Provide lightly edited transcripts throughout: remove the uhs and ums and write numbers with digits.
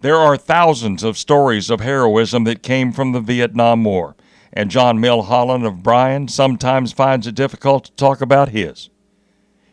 There are thousands of stories of heroism that came from the Vietnam War, and John Milhollon of Bryan sometimes finds it difficult to talk about his.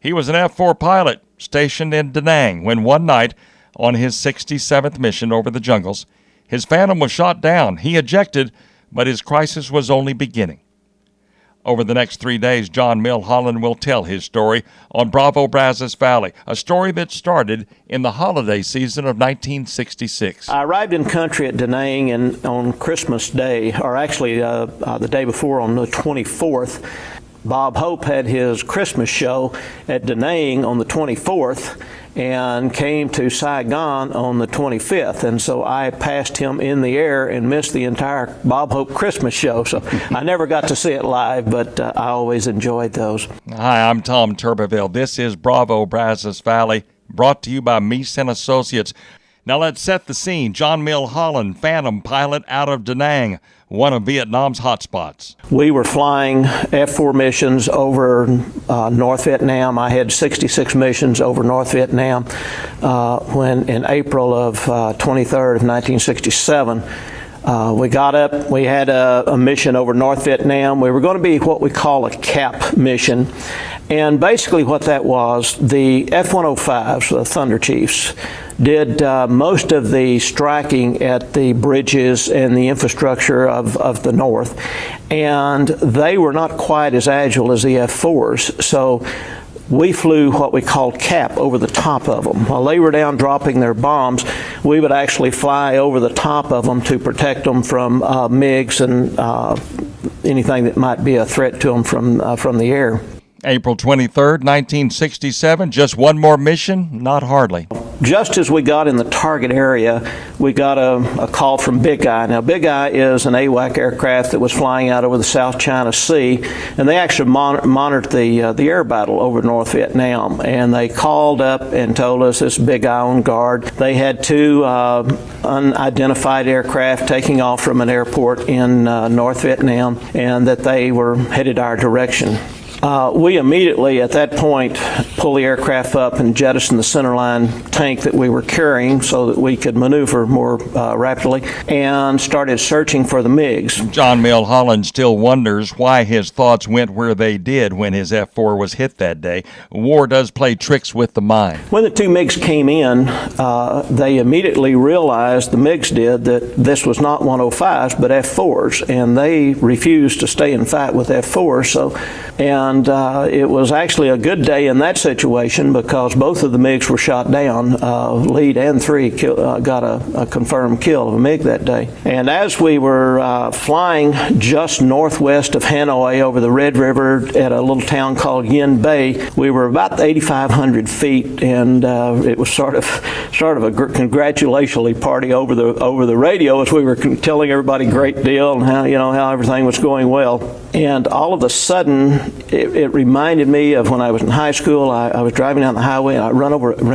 He was an F-4 pilot stationed in Da Nang when one night, on his 67th mission over the jungles, his Phantom was shot down. He ejected, but his crisis was only beginning. Over the next 3 days, John Milhollon will tell his story on Bravo Brazos Valley, a story that started in the holiday season of 1966. I arrived in country at Da Nang on Christmas Day, or actually the day before on the 24th. Bob Hope had his Christmas show at Da Nang on the 24th and came to Saigon on the 25th. And so I passed him in the air and missed the entire Bob Hope Christmas show. So I never got to see it live, but I always enjoyed those. Hi, I'm Tom Turbiville. This is Bravo Brazos Valley, brought to you by Meese & Associates. Now let's set the scene. John Milhollon, Phantom pilot out of Da Nang, one of Vietnam's hotspots. We were flying F-4 missions over North Vietnam. I had 66 missions over North Vietnam when in April of 23rd of 1967. We got up, we had a mission over North Vietnam. We were going to be what we call a CAP mission. And basically what that was, the F-105s, the Thunder Chiefs, did most of the striking at the bridges and the infrastructure of the North. And they were not quite as agile as the F-4s. So we flew what we called cap over the top of them. While they were down dropping their bombs, we would actually fly over the top of them to protect them from MiGs and anything that might be a threat to them from the air. April 23rd, 1967, just one more mission? Not hardly. Just as we got in the target area, we got a call from Big Eye. Now, Big Eye is an AWAC aircraft that was flying out over the South China Sea, and they actually monitored the air battle over North Vietnam. And they called up and told us this Big Eye on guard. They had two unidentified aircraft taking off from an airport in North Vietnam, and that they were headed our direction. We immediately, at that point, pulled the aircraft up and jettisoned the centerline tank that we were carrying so that we could maneuver more rapidly, and started searching for the MiGs. John Milhollon still wonders why his thoughts went where they did when his F-4 was hit that day. War does play tricks with the mind. When the two MiGs came in, they immediately realized, the MiGs did, that this was not 105s but F-4s, and they refused to stay and fight with F-4s. And it was actually a good day in that situation because both of the MiGs were shot down. Lead and 3 got a confirmed kill of a MiG that day. And as we were flying just northwest of Hanoi over the Red River at a little town called Yen Bay, we were about 8,500 feet, and it was sort of a congratulatory party over the radio as we were telling everybody great deal and how everything was going well. And all of a sudden, it reminded me of when I was in high school. I was driving down the highway and I ran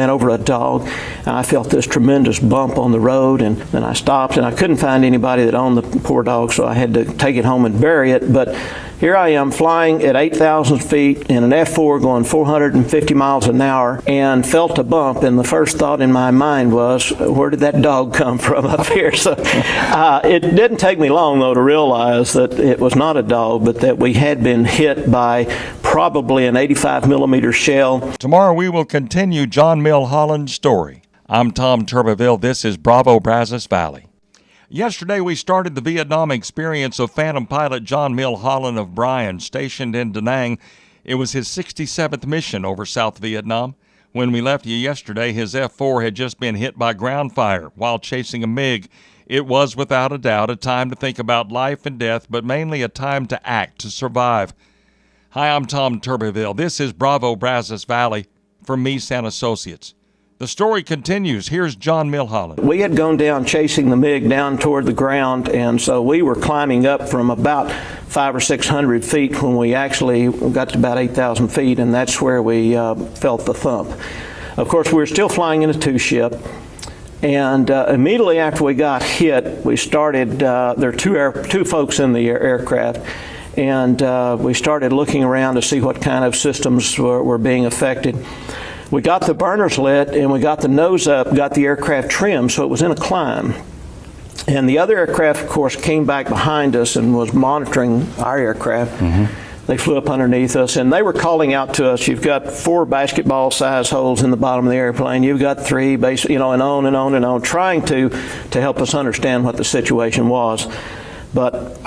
over a dog, and I felt this tremendous bump on the road, and then I stopped and I couldn't find anybody that owned the poor dog, so I had to take it home and bury it. But here I am flying at 8,000 feet in an F-4 going 450 miles an hour and felt a bump, and the first thought in my mind was, where did that dog come from up here? So it didn't take me long, though, to realize that it was not a dog, but that we had been hit by probably an 85 millimeter shell. Tomorrow we will continue John Milhollon's story. I'm Tom Turbiville. This is Bravo Brazos Valley. Yesterday, we started the Vietnam experience of Phantom pilot John Milhollon of Bryan, stationed in Da Nang. It was his 67th mission over South Vietnam. When we left you yesterday, his F-4 had just been hit by ground fire while chasing a MiG. It was, without a doubt, a time to think about life and death, but mainly a time to act, to survive. Hi, I'm Tom Turbiville. This is Bravo Brazos Valley for Meese & Associates. The story continues. Here's John Milhollon. We had gone down chasing the MiG down toward the ground, and so we were climbing up from about 500 or 600 feet when we actually got to about 8,000 feet, and that's where we felt the thump. Of course, we were still flying in a two-ship, and immediately after we got hit, we started, there are two folks in the aircraft, and we started looking around to see what kind of systems were being affected. We got the burners lit, and we got the nose up, got the aircraft trimmed, so it was in a climb. And the other aircraft, of course, came back behind us and was monitoring our aircraft. They flew up underneath us, and they were calling out to us, you've got 4 basketball-size holes in the bottom of the airplane, you've got 3, and on and on and on, trying to help us understand what the situation was. But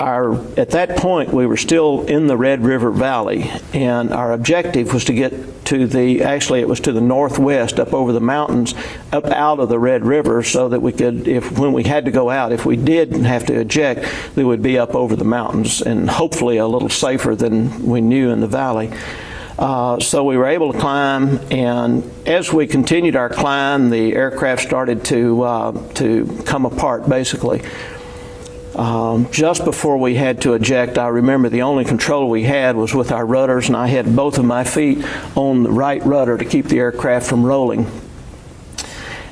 at that point, we were still in the Red River Valley, and our objective was to get to it was to the northwest, up over the mountains, up out of the Red River, so that we could, when we had to go out, if we did have to eject, we would be up over the mountains, and hopefully a little safer than we knew in the valley. So we were able to climb, and as we continued our climb, the aircraft started to come apart, basically. Just before we had to eject, I remember the only control we had was with our rudders, and I had both of my feet on the right rudder to keep the aircraft from rolling.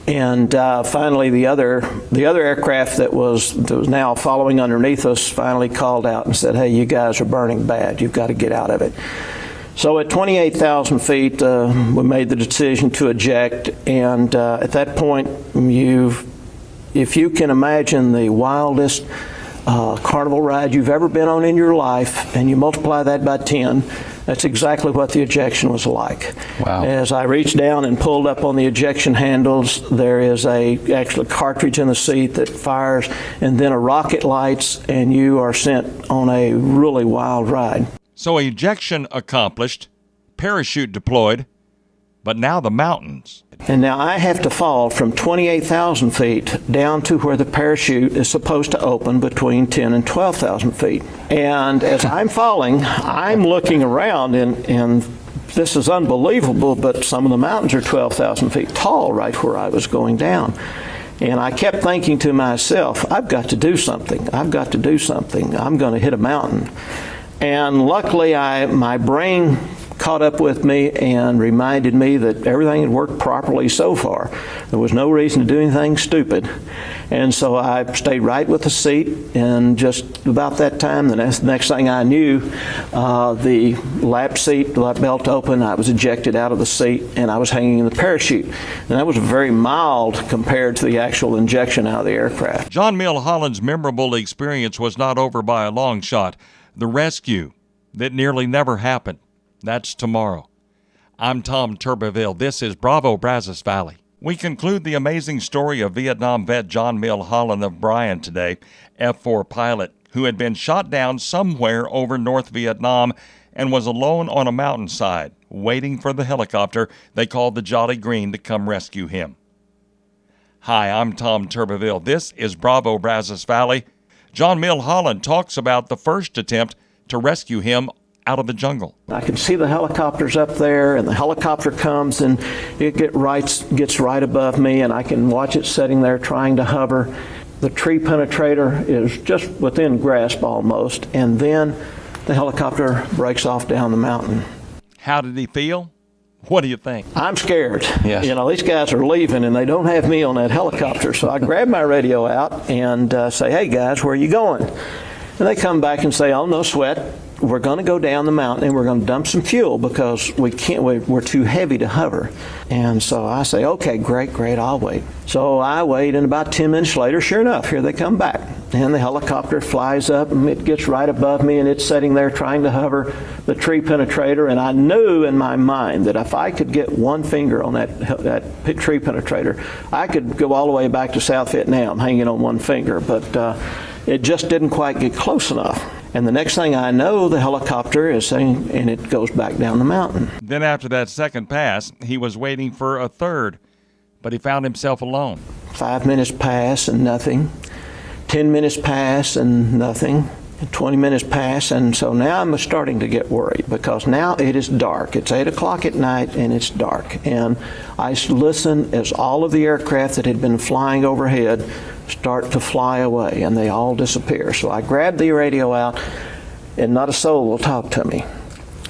And finally, the other aircraft that was now following underneath us finally called out and said, "Hey, you guys are burning bad. You've got to get out of it." So at 28,000 feet, we made the decision to eject, and at that point, if you can imagine the wildest carnival ride you've ever been on in your life, and you multiply that by 10, that's exactly what the ejection was like. Wow. As I reached down and pulled up on the ejection handles, there is actually a cartridge in the seat that fires, and then a rocket lights, and you are sent on a really wild ride. So ejection accomplished, parachute deployed, but now the mountains. And now I have to fall from 28,000 feet down to where the parachute is supposed to open between 10 and 12,000 feet. And as I'm falling, I'm looking around, and this is unbelievable, but some of the mountains are 12,000 feet tall right where I was going down. And I kept thinking to myself, I've got to do something. I've got to do something. I'm going to hit a mountain. And luckily, my brain caught up with me and reminded me that everything had worked properly so far. There was no reason to do anything stupid. And so I stayed right with the seat, and just about that time, the next thing I knew, the lap belt opened, I was ejected out of the seat, and I was hanging in the parachute. And that was very mild compared to the actual injection out of the aircraft. John Milhollon's memorable experience was not over by a long shot. The rescue that nearly never happened. That's tomorrow. I'm Tom Turbiville. This is Bravo, Brazos Valley. We conclude the amazing story of Vietnam vet John Milhollon of Bryan today, F-4 pilot, who had been shot down somewhere over North Vietnam and was alone on a mountainside, waiting for the helicopter they called the Jolly Green to come rescue him. Hi, I'm Tom Turbiville. This is Bravo, Brazos Valley. John Milhollon talks about the first attempt to rescue him out of the jungle. I can see the helicopters up there, and the helicopter comes, and it gets right above me, and I can watch it sitting there trying to hover. The tree penetrator is just within grasp almost, and then the helicopter breaks off down the mountain. How did he feel? What do you think? I'm scared. Yes. These guys are leaving, and they don't have me on that helicopter. So I grab my radio out and say, "Hey guys, where are you going?" And they come back and say, "Oh, no sweat. We're going to go down the mountain, and we're going to dump some fuel because we're too heavy to hover." And so I say, "Okay, great, I'll wait." So I wait, and about 10 minutes later, sure enough, here they come back. And the helicopter flies up, and it gets right above me, and it's sitting there trying to hover the tree penetrator. And I knew in my mind that if I could get one finger on that tree penetrator, I could go all the way back to South Vietnam hanging on one finger. But it just didn't quite get close enough. And the next thing I know, the helicopter is saying, and it goes back down the mountain. Then after that second pass, he was waiting for a third, but he found himself alone. 5 minutes pass and nothing. 10 minutes pass and nothing. 20 minutes pass, and so now I'm starting to get worried because now it is dark. It's 8 o'clock at night, and it's dark. And I listen as all of the aircraft that had been flying overhead start to fly away, and they all disappear. So I grab the radio out, and not a soul will talk to me.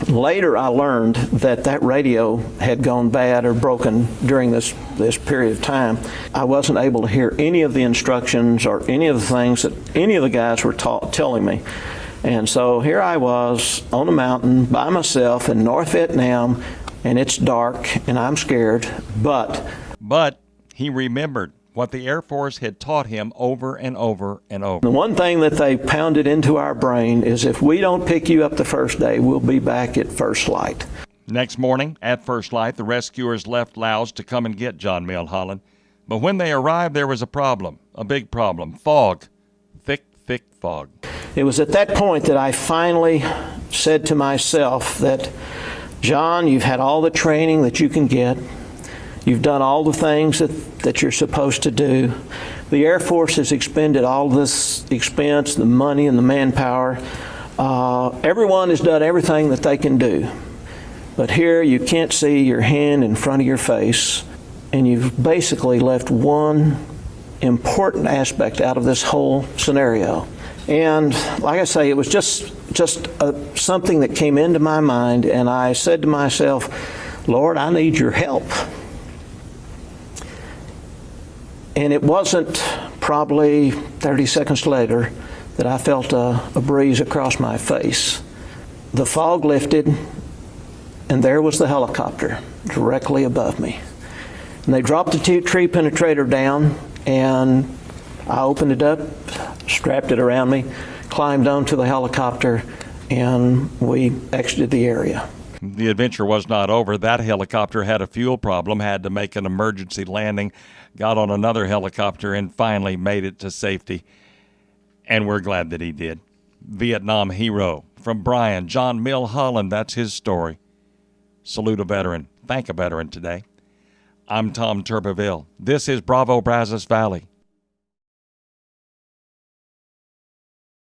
Later, I learned that radio had gone bad or broken during this period of time. I wasn't able to hear any of the instructions or any of the things that any of the guys were telling me. And so here I was on a mountain by myself in North Vietnam and it's dark, and I'm scared, But he remembered what the Air Force had taught him over and over and over. the one thing that they pounded into our brain is if we don't pick you up the first day, we'll be back at first light. Next morning, at first light, the rescuers left Laos to come and get John Milhollon. But when they arrived, there was a problem, a big problem. Fog. Thick, thick fog. It was at that point that I finally said to myself that, John, you've had all the training that you can get. You've done all the things that you're supposed to do. The Air Force has expended all this expense, the money and the manpower. Everyone has done everything that they can do. But here you can't see your hand in front of your face, and you've basically left one important aspect out of this whole scenario. And like I say, it was just something that came into my mind, and I said to myself, Lord, I need your help. And it wasn't probably 30 seconds later that I felt a breeze across my face. The fog lifted, and there was the helicopter directly above me. And they dropped the tree penetrator down, and I opened it up, strapped it around me, climbed onto the helicopter, and we exited the area. The adventure was not over. That helicopter had a fuel problem, had to make an emergency landing, got on another helicopter, and finally made it to safety. And we're glad that he did. Vietnam hero. From Brian, John Milhollon, that's his story. Salute a veteran. Thank a veteran today. I'm Tom Turbiville. This is Bravo Brazos Valley.